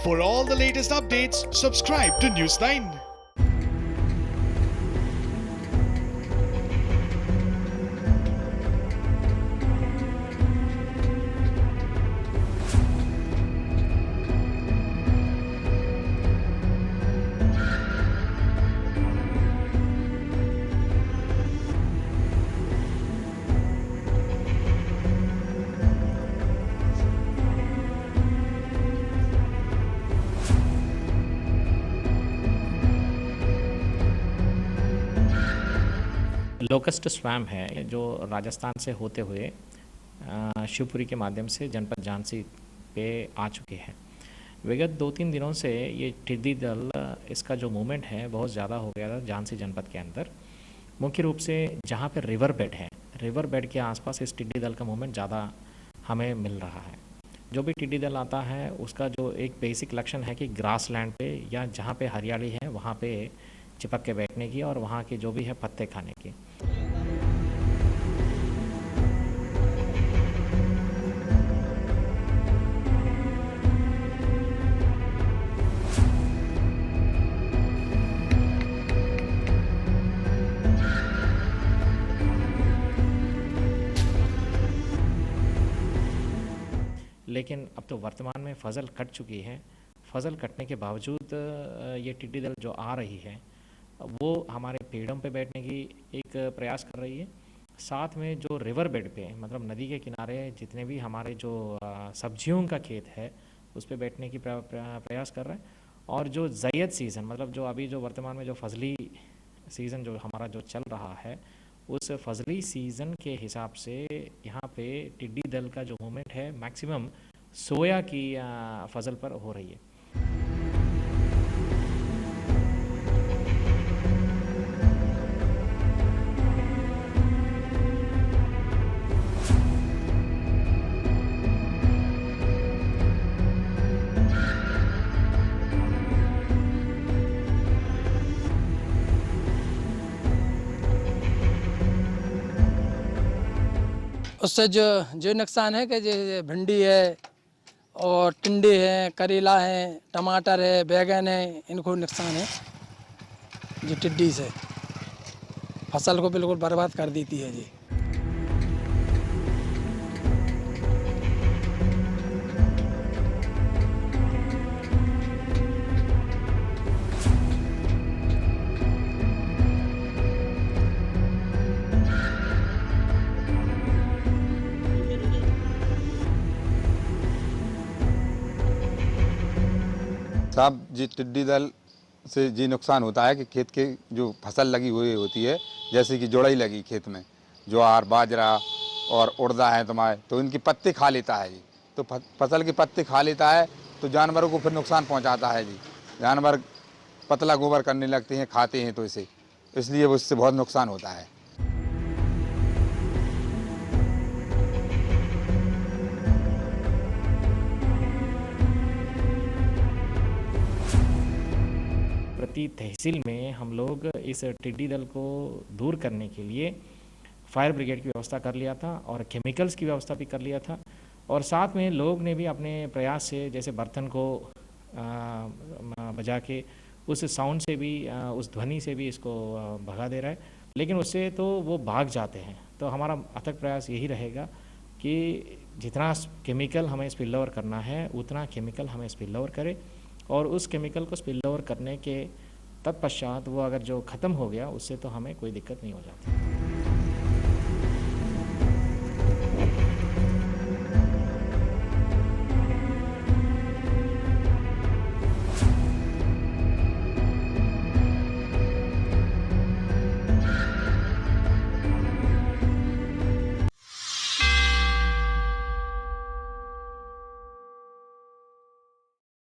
For all the latest updates, subscribe to News9. Locust swum है जो राजस्थान से होते हुए शिवपुरी के माध्यम से जनपद झांसी पे आ चुके हैं। विगत 2-3 दिनों से ये टिड्डी दल इसका जो मूवमेंट है बहुत ज़्यादा हो गया था झांसी जनपद के अंदर। मुख्य रूप से जहाँ पे रिवर बेड है, रिवर बेड के आसपास इस टिड्डी दल का मूवमेंट ज़्यादा हमें मिल रहा है। जो भी टिड्डी दल आता है उसका जो एक बेसिक लक्षण है कि ग्रास लैंड पे या जहाँ पे हरियाली है वहाँ पे चिपक के बैठने की और वहाँ के जो भी है पत्ते खाने की। लेकिन अब तो वर्तमान में फसल कट चुकी है। फसल कटने के बावजूद ये टिड्डी दल जो आ रही है वो हमारे पेड़ों पे बैठने की एक प्रयास कर रही है। साथ में जो रिवर बेड पे मतलब नदी के किनारे जितने भी हमारे जो सब्जियों का खेत है उस पे बैठने की प्रयास कर रहे हैं। और जो ज़ैद सीज़न मतलब जो अभी जो वर्तमान में जो फजली सीज़न जो हमारा जो चल रहा है उस फजली सीज़न के हिसाब से यहाँ पे टिड्डी दल का जो मूवमेंट है मैक्सिमम सोया की फसल पर हो रही है। उससे जो नुकसान है कि जैसे भिंडी है और टिंडे है, करेला है, टमाटर है, बैगन है, इनको नुकसान है जो टिड्डी से फसल को बिल्कुल बर्बाद कर देती है जी। साहब जी टिड्डी दल से जी नुकसान होता है कि खेत के जो फसल लगी हुई होती है जैसे कि जोड़ई लगी खेत में ज्वार बाजरा और उड़दा है तुम्हारे तो इनकी पत्ते खा लेता है जी। तो फसल के पत्ते खा लेता है तो जानवरों को फिर नुकसान पहुंचाता है जी। जानवर पतला गोबर करने लगते हैं, खाते हैं तो इसे इसलिए वो इससे बहुत नुकसान होता है। प्रति तहसील में हम लोग इस टिड्डी दल को दूर करने के लिए फायर ब्रिगेड की व्यवस्था कर लिया था और केमिकल्स की व्यवस्था भी कर लिया था। और साथ में लोग ने भी अपने प्रयास से जैसे बर्तन को बजा के उस साउंड से भी उस ध्वनि से भी इसको भगा दे रहा है, लेकिन उससे तो वो भाग जाते हैं। तो हमारा अथक प्रयास यही रहेगा कि जितना केमिकल हमें स्पिल ओवर करना है उतना केमिकल हमें स्पिल ओवर करे और उस केमिकल को स्पिल ओवर करने के तत्पश्चात वो अगर जो ख़त्म हो गया उससे तो हमें कोई दिक्कत नहीं हो जाती।